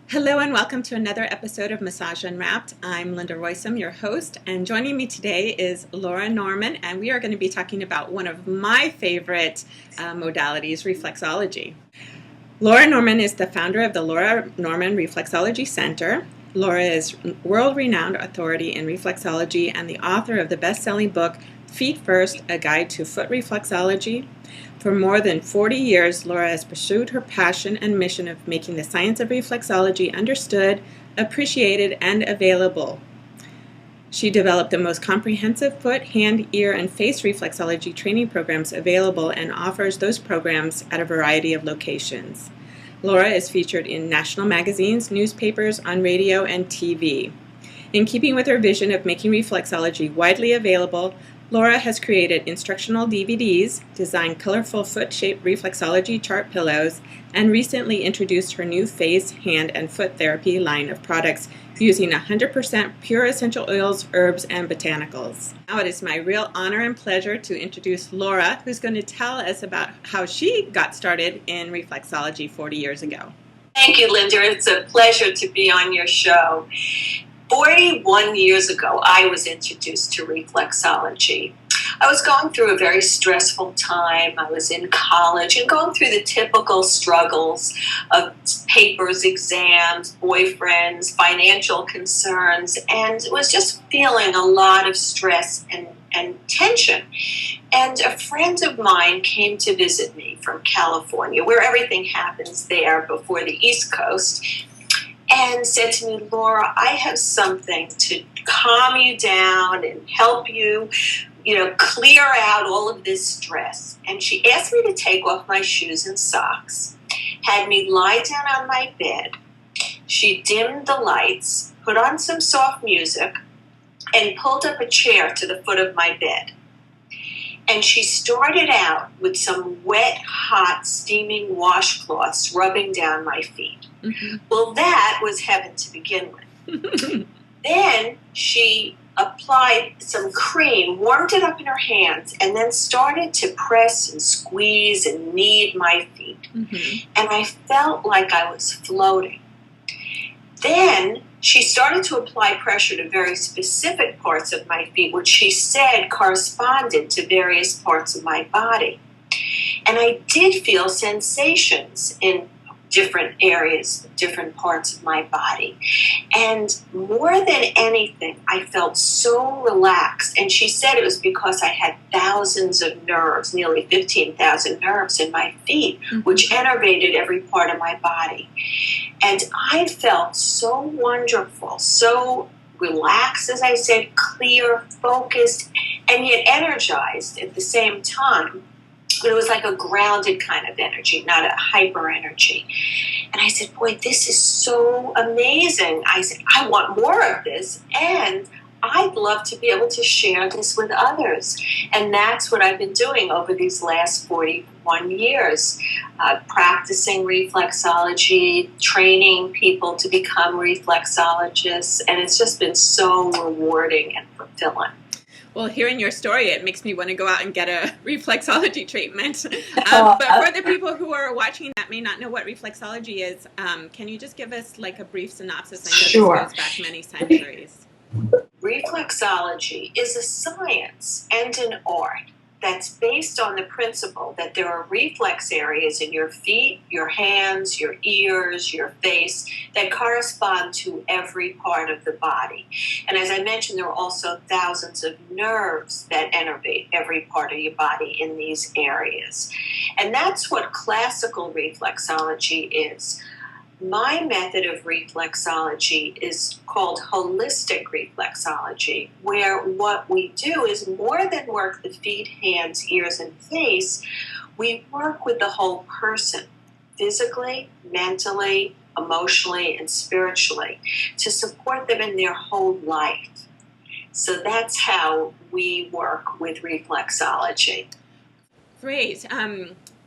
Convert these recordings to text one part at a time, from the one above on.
Hello and welcome to another episode of Massage Unwrapped. I'm Linda Roysum, your host, and joining me today is Laura Norman, and we are going to be talking about one of my favorite modalities, reflexology. Laura Norman is the founder of the Laura Norman Reflexology Center. Laura is world-renowned authority in reflexology and the author of the best-selling book, Feet First, A Guide to Foot Reflexology. For more than 40 years, Laura has pursued her passion and mission of making the science of reflexology understood, appreciated, and available. She developed the most comprehensive foot, hand, ear, and face reflexology training programs available and offers those programs at a variety of locations. Laura is featured in national magazines, newspapers, on radio, and TV. In keeping with her vision of making reflexology widely available, Laura has created instructional DVDs, designed colorful foot-shaped reflexology chart pillows, and recently introduced her new face, hand, and foot therapy line of products using 100% pure essential oils, herbs, and botanicals. Now it is my real honor and pleasure to introduce Laura, who's going to tell us about how she got started in reflexology 40 years ago. Thank you, Linda. It's a pleasure to be on your show. 41 years ago, I was introduced to reflexology. I was going through a very stressful time. I was in college and going through the typical struggles of papers, exams, boyfriends, financial concerns, and was just feeling a lot of stress and tension. And a friend of mine came to visit me from California, where everything happens there before the East Coast, and said to me, Laura, I have something to calm you down and help you, clear out all of this stress. And she asked me to take off my shoes and socks, had me lie down on my bed. She dimmed the lights, put on some soft music, and pulled up a chair to the foot of my bed. And she started out with some wet, hot, steaming washcloths rubbing down my feet. Mm-hmm. Well, that was heaven to begin with. Then she applied some cream, warmed it up in her hands, and then started to press and squeeze and knead my feet. Mm-hmm. And I felt like I was floating. Then she started to apply pressure to very specific parts of my feet, which she said corresponded to various parts of my body. And I did feel sensations in different areas, different parts of my body. And more than anything, I felt so relaxed. And she said it was because I had thousands of nerves, nearly 15,000 nerves in my feet, which innervated every part of my body. And I felt so wonderful, so relaxed, as I said, clear, focused, and yet energized at the same time. But it was like a grounded kind of energy, not a hyper energy. And I said, boy, this is so amazing. I said, I want more of this, and I'd love to be able to share this with others. And that's what I've been doing over these last 41 years, practicing reflexology, training people to become reflexologists, and it's just been so rewarding and fulfilling. Well, hearing your story, it makes me want to go out and get a reflexology treatment. But for the people who are watching that may not know what reflexology is, can you just give us like a brief synopsis? I know Sure. This goes back many centuries. Reflexology is a science and an art that's based on the principle that there are reflex areas in your feet, your hands, your ears, your face that correspond to every part of the body. And as I mentioned, there are also thousands of nerves that innervate every part of your body in these areas. And that's what classical reflexology is. My method of reflexology is called holistic reflexology, where what we do is more than work the feet, hands, ears, and face, we work with the whole person, physically, mentally, emotionally, and spiritually, to support them in their whole life. So that's how we work with reflexology. Great.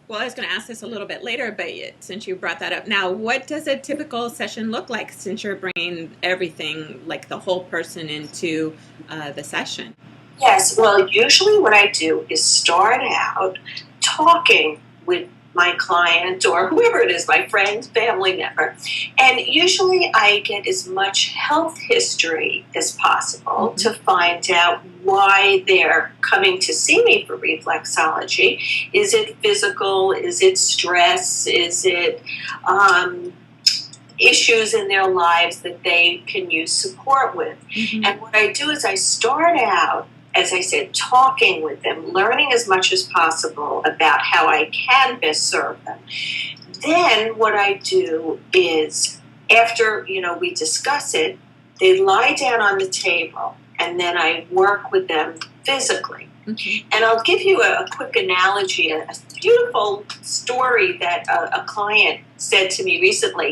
Well, I was going to ask this a little bit later, but since you brought that up now, what does a typical session look like since you're bringing everything, like the whole person, into the session? Yes, well, usually what I do is start out talking with my client or whoever it is, my friend, family member. And usually I get as much health history as possible to find out why they're coming to see me for reflexology. Is it physical? Is it stress? Is it issues in their lives that they can use support with? And what I do is I start out, as I said, talking with them, learning as much as possible about how I can best serve them. Then what I do is, after we discuss it, they lie down on the table, and then I work with them physically. And I'll give you a quick analogy, a beautiful story that a client said to me recently.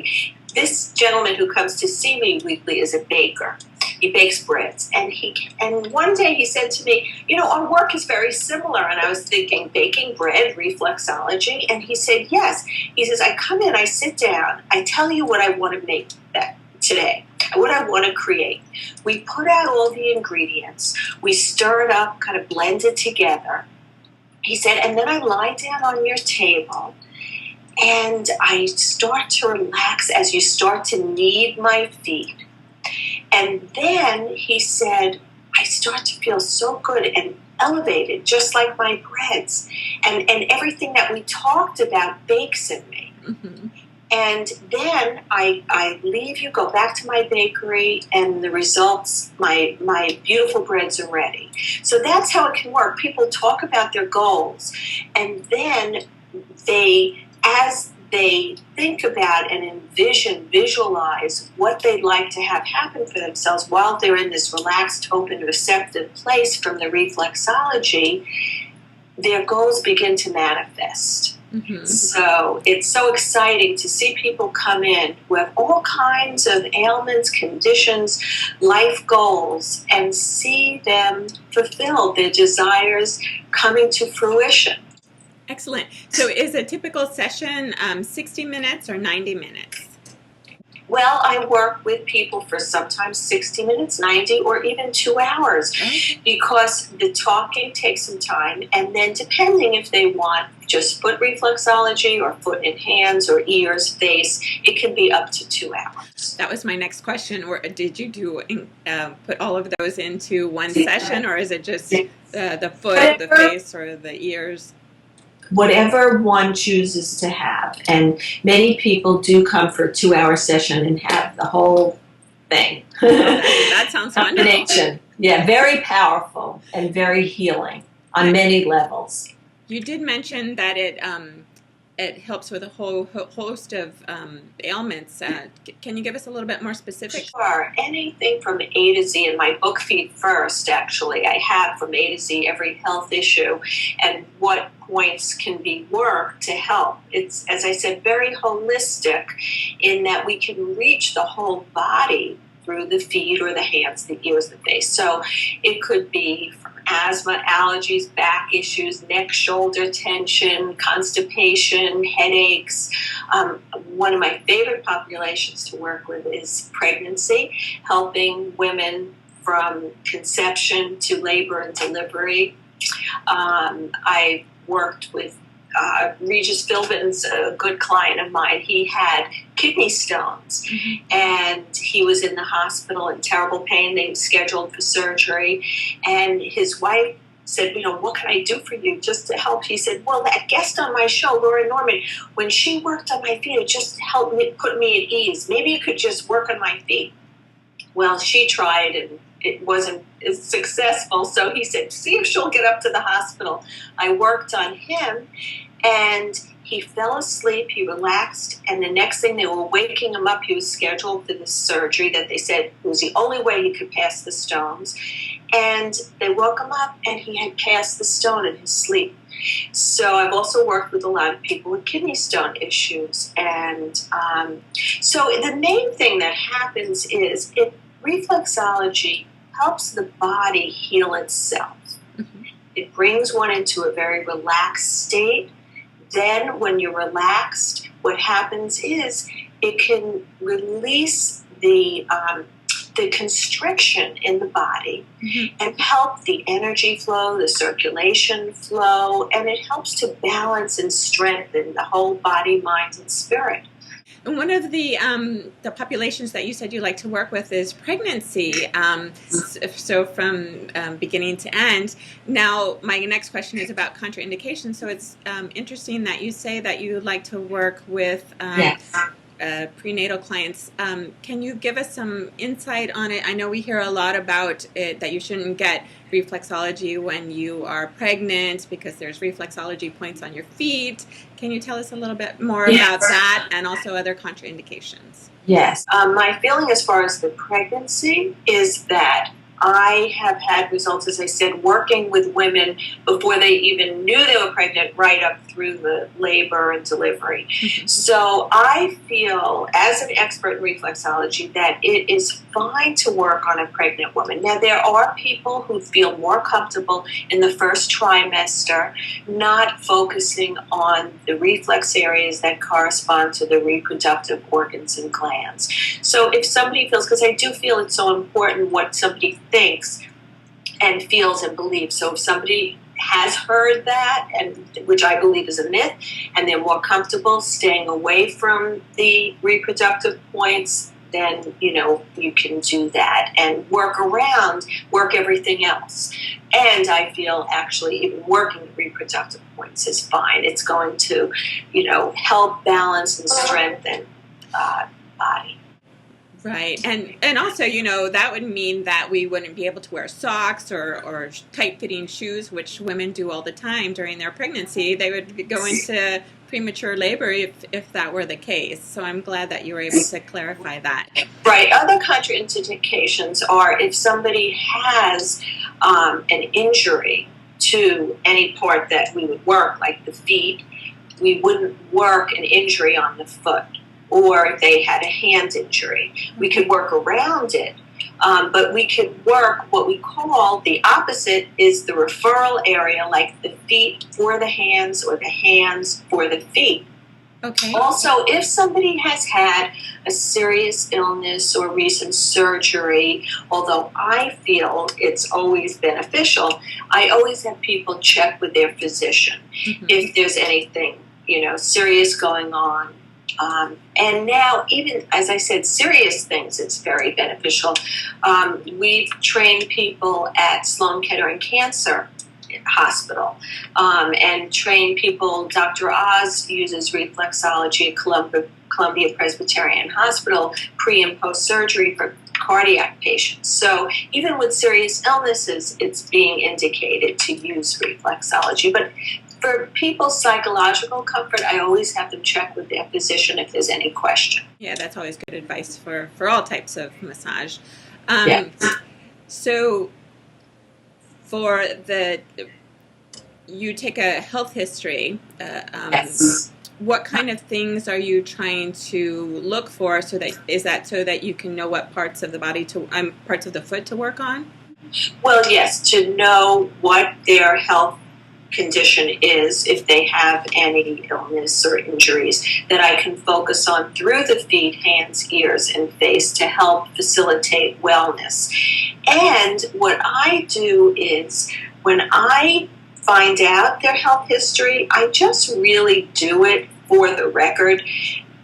This gentleman who comes to see me weekly is a baker. He bakes breads. And one day he said to me, our work is very similar. And I was thinking, baking bread, reflexology? And he said, yes. He says, I come in, I sit down, I tell you what I want to make today, what I want to create. We put out all the ingredients. We stir it up, kind of blend it together. He said, and then I lie down on your table, and I start to relax as you start to knead my feet. And then he said, I start to feel so good and elevated, just like my breads. And everything that we talked about bakes in me. And then I leave you, go back to my bakery, and the results, my beautiful breads are ready. So that's how it can work. People talk about their goals, and then as they think about and visualize what they'd like to have happen for themselves while they're in this relaxed, open, receptive place from the reflexology, their goals begin to manifest. So it's so exciting to see people come in who have all kinds of ailments, conditions, life goals, and see them fulfill their desires coming to fruition. Excellent. So is a typical session 60 minutes or 90 minutes? Well, I work with people for sometimes 60 minutes, 90, or even 2 hours, because the talking takes some time, and then depending if they want just foot reflexology or foot and hands or ears, face, it can be up to 2 hours. That was my next question. Or did you put all of those into one session, or is it just the foot, the face, or the ears? Whatever one chooses to have. And many people do come for a 2-hour session and have the whole thing. That sounds wonderful. Yeah, very powerful and very healing on many levels. You did mention that it helps with a whole host of ailments. Can you give us a little bit more specific? Sure. Anything from A to Z. In my book, Feet First, actually, I have from A to Z every health issue and what points can be worked to help. It's, as I said, very holistic in that we can reach the whole body through the feet or the hands, the ears, the face. So it could be from asthma, allergies, back issues, neck, shoulder tension, constipation, headaches. One of my favorite populations to work with is pregnancy, helping women from conception to labor and delivery. I worked with Regis Philbin's a good client of mine. He had kidney stones, and he was in the hospital in terrible pain. They scheduled for surgery, and his wife said, what can I do for you just to help? He said, well, that guest on my show, Laura Norman, when she worked on my feet, it just helped me, put me at ease. Maybe you could just work on my feet. Well, she tried, and it wasn't as successful. So he said, see if she'll get up to the hospital. I worked on him, and he fell asleep. He relaxed. And the next thing, they were waking him up. He was scheduled for this surgery that they said was the only way he could pass the stones. And they woke him up, and he had passed the stone in his sleep. So I've also worked with a lot of people with kidney stone issues. And so the main thing that happens is reflexology helps the body heal itself. It brings one into a very relaxed state. Then when you're relaxed, what happens is it can release the the constriction in the body and help the energy flow, the circulation flow, and it helps to balance and strengthen the whole body, mind, and spirit. And one of the populations that you said you like to work with is pregnancy. So from beginning to end. Now, my next question is about contraindications. So it's interesting that you say that you like to work with prenatal clients. Can you give us some insight on it? I know we hear a lot about it, that you shouldn't get reflexology when you are pregnant because there's reflexology points on your feet. Can you tell us a little bit more about that and also other contraindications? Yes. My feeling as far as the pregnancy is that I have had results, as I said, working with women before they even knew they were pregnant, right up through the labor and delivery. So I feel, as an expert in reflexology, that it is fine to work on a pregnant woman. Now, there are people who feel more comfortable in the first trimester not focusing on the reflex areas that correspond to the reproductive organs and glands. So if somebody feels, because I do feel it's so important what somebody thinks and feels and believes. So if somebody has heard that, and which I believe is a myth, and they're more comfortable staying away from the reproductive points, then you can do that and work everything else. And I feel actually even working the reproductive points is fine. It's going to help balance and strengthen body. Right. And also, that would mean that we wouldn't be able to wear socks or tight-fitting shoes, which women do all the time during their pregnancy. They would go into premature labor if that were the case. So I'm glad that you were able to clarify that. Right. Other contraindications are if somebody has an injury to any part that we would work, like the feet, we wouldn't work an injury on the foot. Or if they had a hand injury, we could work around it. But we could work what we call the opposite is the referral area, like the feet for the hands or the hands for the feet. Okay. Also, if somebody has had a serious illness or recent surgery, although I feel it's always beneficial, I always have people check with their physician if there's anything, serious going on. And now, even, as I said, serious things, it's very beneficial. We've trained people at Sloan Kettering Cancer Hospital and trained people. Dr. Oz uses reflexology at Columbia Presbyterian Hospital pre- and post-surgery for cardiac patients. So even with serious illnesses, it's being indicated to use reflexology. But for people's psychological comfort, I always have them check with their physician if there's any question. Yeah, that's always good advice for all types of massage. So for you take a health history. Yes. What kind of things are you trying to look for so that you can know what parts of the body parts of the foot to work on? Well, yes, to know what their health condition is, if they have any illness or injuries, that I can focus on through the feet, hands, ears, and face to help facilitate wellness. And what I do is when I find out their health history, I just really do it for the record.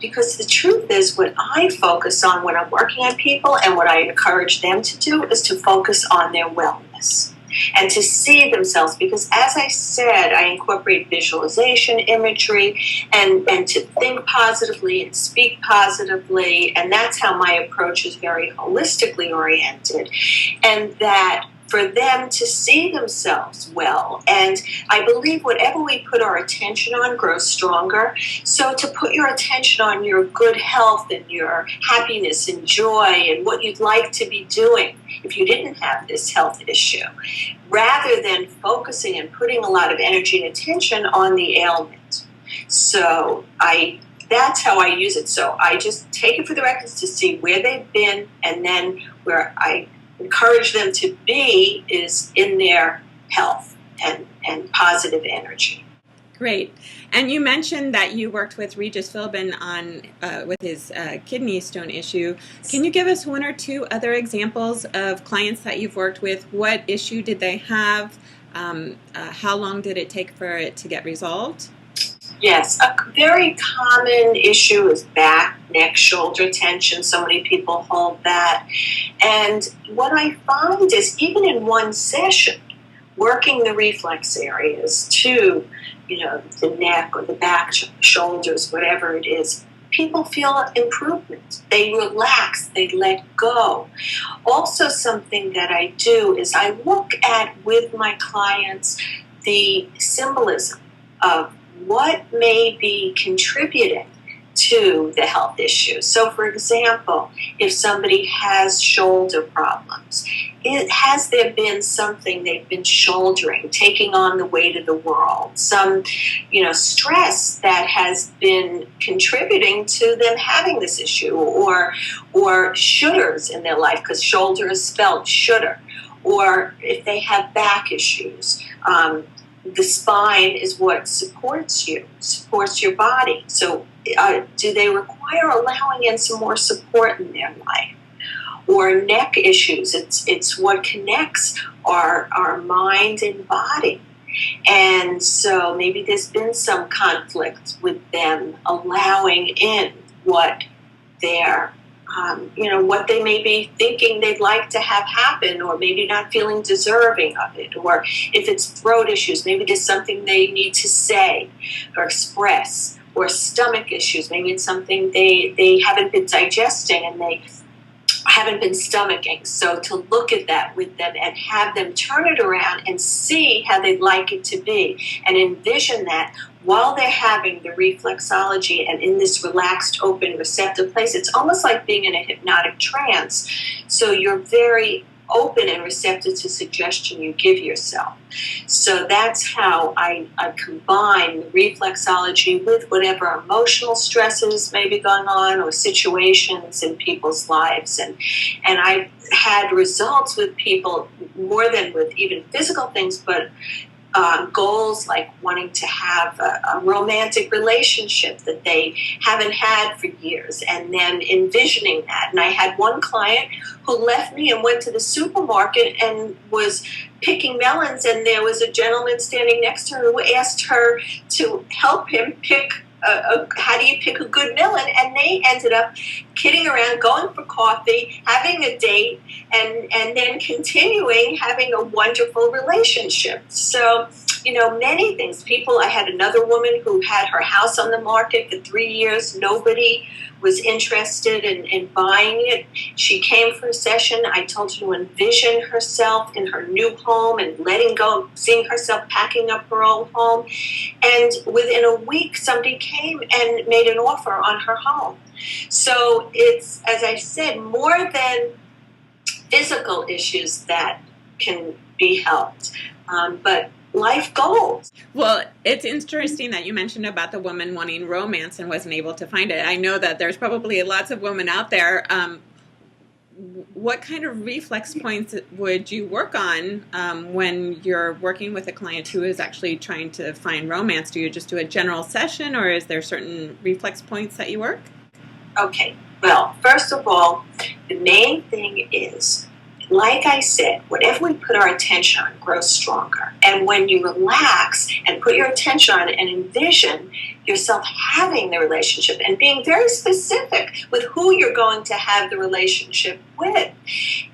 Because the truth is, what I focus on when I'm working on people and what I encourage them to do is to focus on their wellness and to see themselves. Because as I said, I incorporate visualization, imagery, and to think positively and speak positively. And that's how my approach is very holistically oriented. And that for them to see themselves well. And I believe whatever we put our attention on grows stronger. So to put your attention on your good health and your happiness and joy and what you'd like to be doing if you didn't have this health issue, rather than focusing and putting a lot of energy and attention on the ailment. So that's how I use it. So I just take it for the records to see where they've been, and then where I encourage them to be is in their health and positive energy. Great. And you mentioned that you worked with Regis Philbin on with his kidney stone issue. Can you give us one or two other examples of clients that you've worked with? What issue did they have? How long did it take for it to get resolved? Yes, a very common issue is back, neck, shoulder tension. So many people hold that. And what I find is even in one session, working the reflex areas to, the neck or the back, shoulders, whatever it is, people feel improvement. They relax, they let go. Also, something that I do is I look at with my clients the symbolism of what may be contributing to the health issue. So, for example, if somebody has shoulder problems, has there been something they've been shouldering, taking on the weight of the world, some, stress that has been contributing to them having this issue, or shoulders in their life, because shoulder is spelled shoulder, or if they have back issues. The spine is what supports you, supports your body. So do they require allowing in some more support in their life? Or neck issues, it's what connects our mind and body. And so maybe there's been some conflict with them allowing in what they're what they may be thinking they'd like to have happen, or maybe not feeling deserving of it. Or if it's throat issues, maybe there's something they need to say or express. Or stomach issues, maybe it's something they haven't been digesting and they haven't been stomaching. So to look at that with them and have them turn it around and see how they'd like it to be, and envision that while they're having the reflexology and in this relaxed, open, receptive place. It's almost like being in a hypnotic trance. So you're very open and receptive to suggestion you give yourself. So that's how I combine the reflexology with whatever emotional stresses may be going on or situations in people's lives. And I've had results with people more than with even physical things, but goals like wanting to have a romantic relationship that they haven't had for years, and then envisioning that. And I had one client who left me and went to the supermarket and was picking melons, and there was a gentleman standing next to her who asked her to help him pick how do you pick a good melon? And they ended up kidding around, going for coffee, having a date, and then continuing having a wonderful relationship. So, many things. I had another woman who had her house on the market for 3 years. Nobody was interested in buying it. She came for a session. I told her to envision herself in her new home and letting go, seeing herself packing up her old home. And within a week, somebody came and made an offer on her home. So it's, as I said, more than physical issues that can be helped, but life goals. Well, it's interesting that you mentioned about the woman wanting romance and wasn't able to find it. I know that there's probably lots of women out there. What kind of reflex points would you work on when you're working with a client who is actually trying to find romance? Do you just do a general session, or is there certain reflex points that you work? Okay, well, first of all, the main thing is, like I said, whatever we put our attention on grows stronger. And when you relax and put your attention on it and envision yourself having the relationship and being very specific with who you're going to have the relationship with,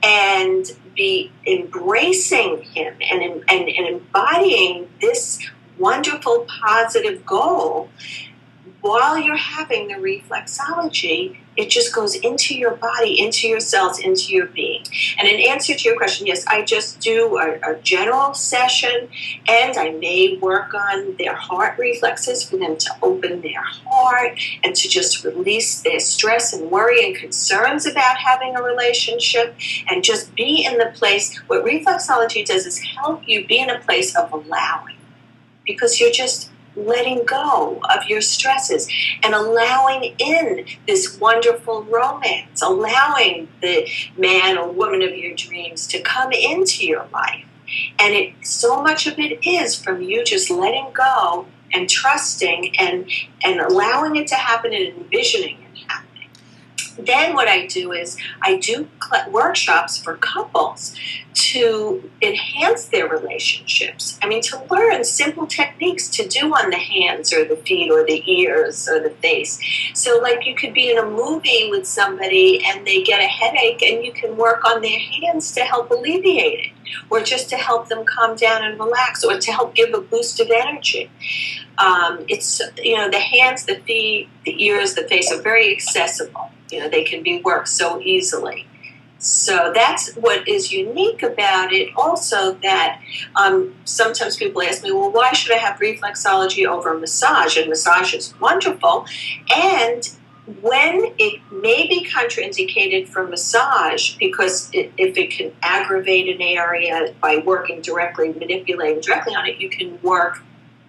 and be embracing him and embodying this wonderful positive goal, while you're having the reflexology, it just goes into your body, into your cells, into your being. And in answer to your question, yes, I just do a general session, and I may work on their heart reflexes for them to open their heart and to just release their stress and worry and concerns about having a relationship, and just be in the place. What reflexology does is help you be in a place of allowing, because you're just letting go of your stresses and allowing in this wonderful romance, allowing the man or woman of your dreams to come into your life. And so much of it is from you just letting go and trusting and allowing it to happen and envisioning it happening. Then what I do is I do workshops for couples to enhance their relationships. I mean, to learn simple techniques to do on the hands or the feet or the ears or the face. So like you could be in a movie with somebody and they get a headache and you can work on their hands to help alleviate it, or just to help them calm down and relax, or to help give a boost of energy. It's, the hands, the feet, the ears, the face are very accessible. They can be worked so easily. So that's what is unique about it. Also, that sometimes people ask me, well, why should I have reflexology over massage? And massage is wonderful. And when it may be contraindicated for massage, because if it can aggravate an area by working directly, manipulating directly on it, you can work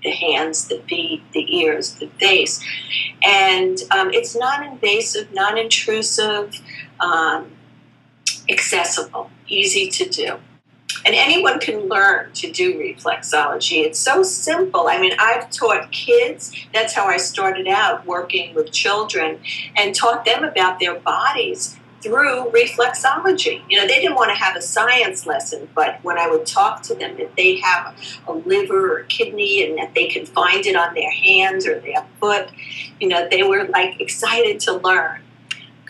the hands, the feet, the ears, the face. And it's non-invasive, non-intrusive, accessible, easy to do. And anyone can learn to do reflexology. It's so simple. I mean, I've taught kids. That's how I started out, working with children, and taught them about their bodies through reflexology. They didn't want to have a science lesson, but when I would talk to them that they have a liver or a kidney and that they can find it on their hands or their foot, they were like excited to learn.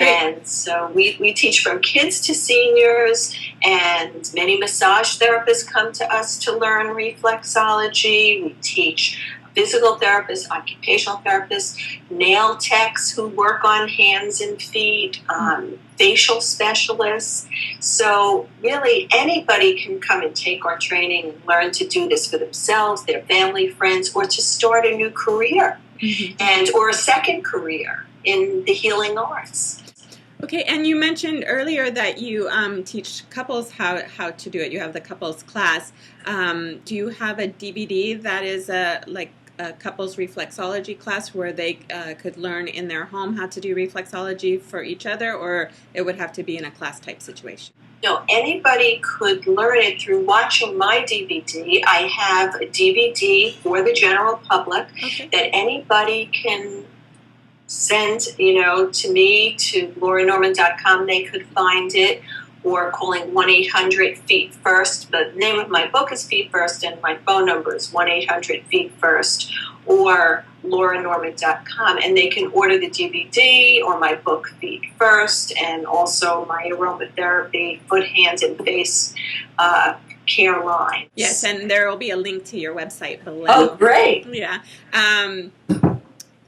And so we teach from kids to seniors, and many massage therapists come to us to learn reflexology. We teach physical therapists, occupational therapists, nail techs who work on hands and feet, facial specialists. So really anybody can come and take our training and learn to do this for themselves, their family, friends, or to start a new career or a second career in the healing arts. Okay, and you mentioned earlier that you teach couples how to do it. You have the couples class. Do you have a DVD that is a couples reflexology class where they could learn in their home how to do reflexology for each other, or it would have to be in a class type situation? No, anybody could learn it through watching my DVD. I have a DVD for the general public that anybody can send, to me, to lauranorman.com. They could find it, or calling 1-800-FEET-FIRST. The name of my book is Feet First, and my phone number is 1-800-FEET-FIRST, or lauranorman.com. And they can order the DVD or my book, Feet First, and also my aromatherapy, foot, hands, and face care line. Yes, and there will be a link to your website below. Oh, great. Yeah.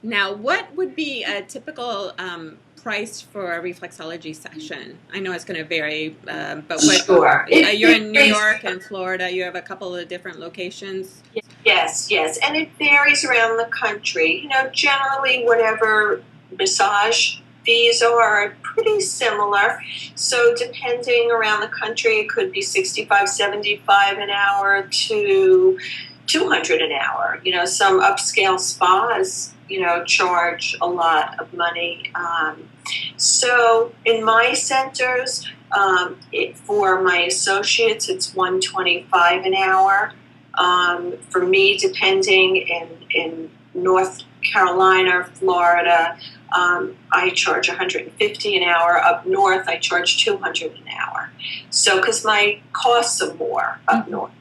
Now, what would be a typical price for a reflexology session? I know it's going to vary, but Sure. You're in New York and Florida. You have a couple of different locations. Yes, and it varies around the country. Generally, whatever massage fees are pretty similar. So depending around the country, it could be $65, $75 an hour to $200 an hour. Some upscale spas, charge a lot of money. So in my centers, for my associates, it's $125 an hour. For me, depending in North Carolina, Florida, I charge $150 an hour. Up north, I charge $200 an hour. So, because my costs are more up north.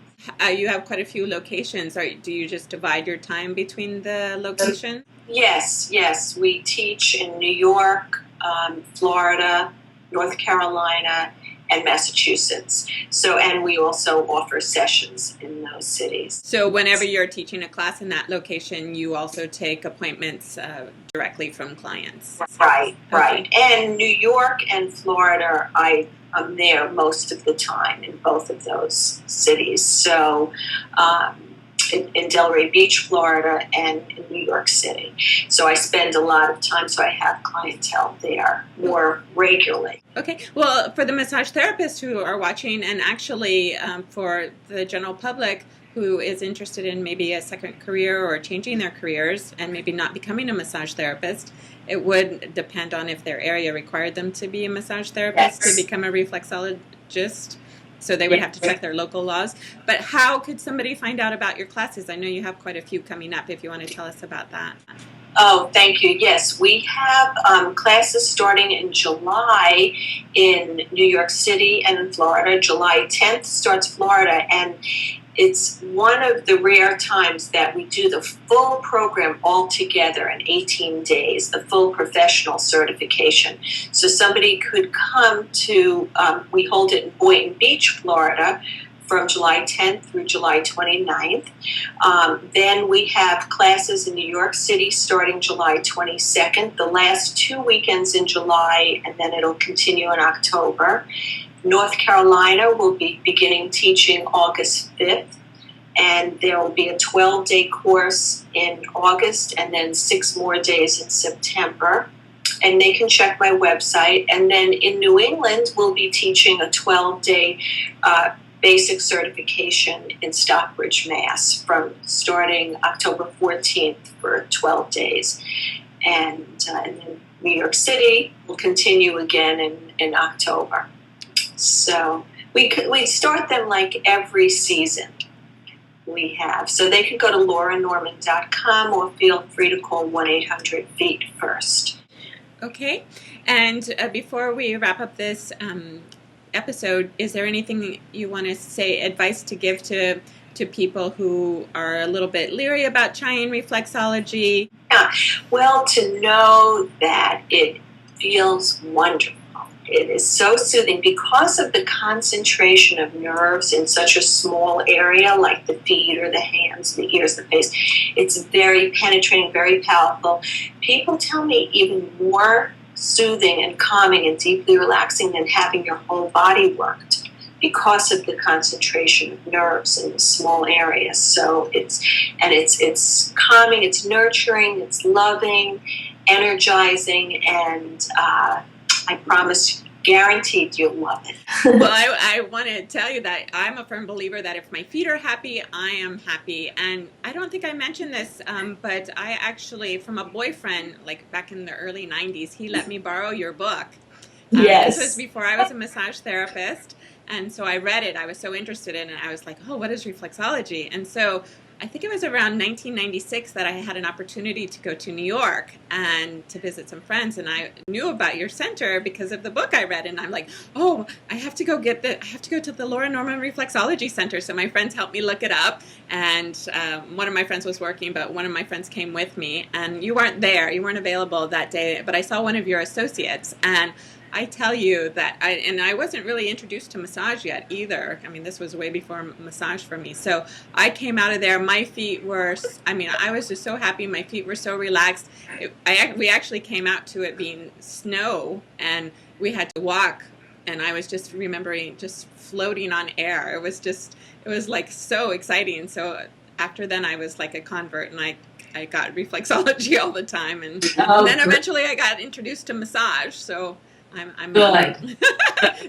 You have quite a few locations. Do you just divide your time between the locations? Yes. We teach in New York, Florida, North Carolina, and Massachusetts. And we also offer sessions in those cities. So whenever you're teaching a class in that location, you also take appointments directly from clients. Right. And New York and Florida, I'm there most of the time in both of those cities. So in Delray Beach, Florida, and in New York City. So I spend a lot of time, so I have clientele there more regularly. Okay. Well, for the massage therapists who are watching, and actually for the general public who is interested in maybe a second career or changing their careers and maybe not becoming a massage therapist, it would depend on if their area required them to be a massage therapist to become a reflexologist. So they would have to check their local laws. But how could somebody find out about your classes? I know you have quite a few coming up, if you want to tell us about that. Oh, thank you. Yes, we have classes starting in July in New York City and in Florida. July 10th starts Florida, and it's one of the rare times that we do the full program all together in 18 days, the full professional certification. So somebody could come to, we hold it in Boynton Beach, Florida, from July 10th through July 29th. Then we have classes in New York City starting July 22nd, the last 2 weekends in July, and then it'll continue in October. North Carolina will be beginning teaching August 5th, and there will be a 12-day course in August and then 6 more days in September. And they can check my website. And then in New England, we'll be teaching a 12-day basic certification in Stockbridge, Mass, from starting October 14th for 12 days. And then New York City will continue again in October. So we start them like every season we have. So they can go to lauranorman.com or feel free to call 1-800-FEET-FIRST. Okay. And before we wrap up this episode, is there anything you want to say, advice to give to people who are a little bit leery about trying reflexology? Yeah. Well, to know that it feels wonderful. It is so soothing because of the concentration of nerves in such a small area like the feet or the hands, the ears, the face. It's very penetrating, very powerful. People tell me even more soothing and calming and deeply relaxing than having your whole body worked because of the concentration of nerves in this small area. So it's calming, it's nurturing, it's loving, energizing, and I promise, guaranteed you'll love it. Well, I want to tell you that I'm a firm believer that if my feet are happy, I am happy. And I don't think I mentioned this, but I actually, from a boyfriend, like back in the early 90s, he let me borrow your book. Yes. This was before I was a massage therapist. And so I read it. I was so interested in it. I was like, oh, what is reflexology? And so I think it was around 1996 that I had an opportunity to go to New York and to visit some friends. And I knew about your center because of the book I read. And I'm like, oh, I have to go to the Laura Norman Reflexology Center. So my friends helped me look it up. And one of my friends was working, but one of my friends came with me. And you weren't there. You weren't available that day. But I saw one of your associates. And I tell you that I wasn't really introduced to massage yet either. I mean, this was way before massage for me. So I came out of there. My feet were, I was just so happy. My feet were so relaxed. We actually came out to it being snow, and we had to walk. And I was just remembering just floating on air. It was like so exciting. So after then, I was like a convert, and I got reflexology all the time. And then eventually I got introduced to massage. So I'm good.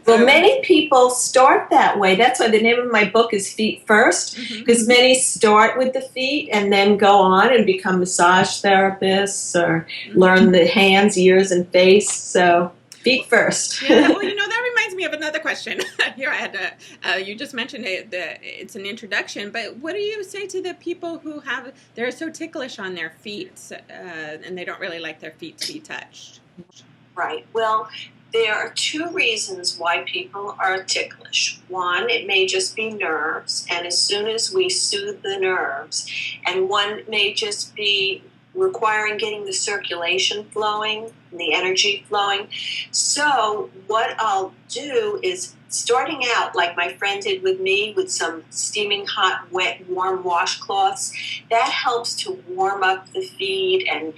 Well, many people start that way. That's why the name of my book is Feet First, because many start with the feet and then go on and become massage therapists or learn the hands, ears, and face. So feet first. Yeah, well, that reminds me of another question. Here I had to, you just mentioned it's an introduction, but what do you say to the people who they're so ticklish on their feet and they don't really like their feet to be touched? Right. Well, there are 2 reasons why people are ticklish. One, it may just be nerves, and as soon as we soothe the nerves, and one may just be requiring getting the circulation flowing, the energy flowing. So what I'll do is, starting out like my friend did with me, with some steaming hot, wet, warm washcloths, that helps to warm up the feet and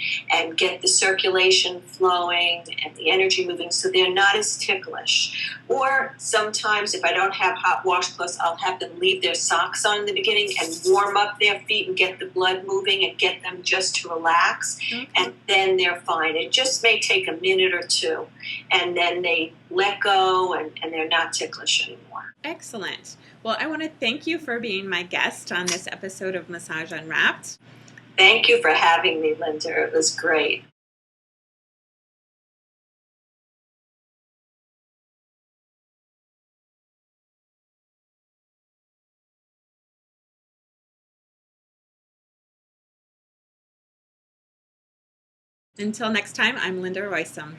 get the circulation flowing and the energy moving so they're not as ticklish. Or sometimes if I don't have hot washcloths, I'll have them leave their socks on in the beginning and warm up their feet and get the blood moving and get them just to relax. Okay. And then they're fine. It just may take a minute or 2, and then they let go and they're not ticklish anymore. Excellent. Well, I want to thank you for being my guest on this episode of Massage Unwrapped. Thank you for having me, Linda. It was great. Until next time, I'm Linda Roysum.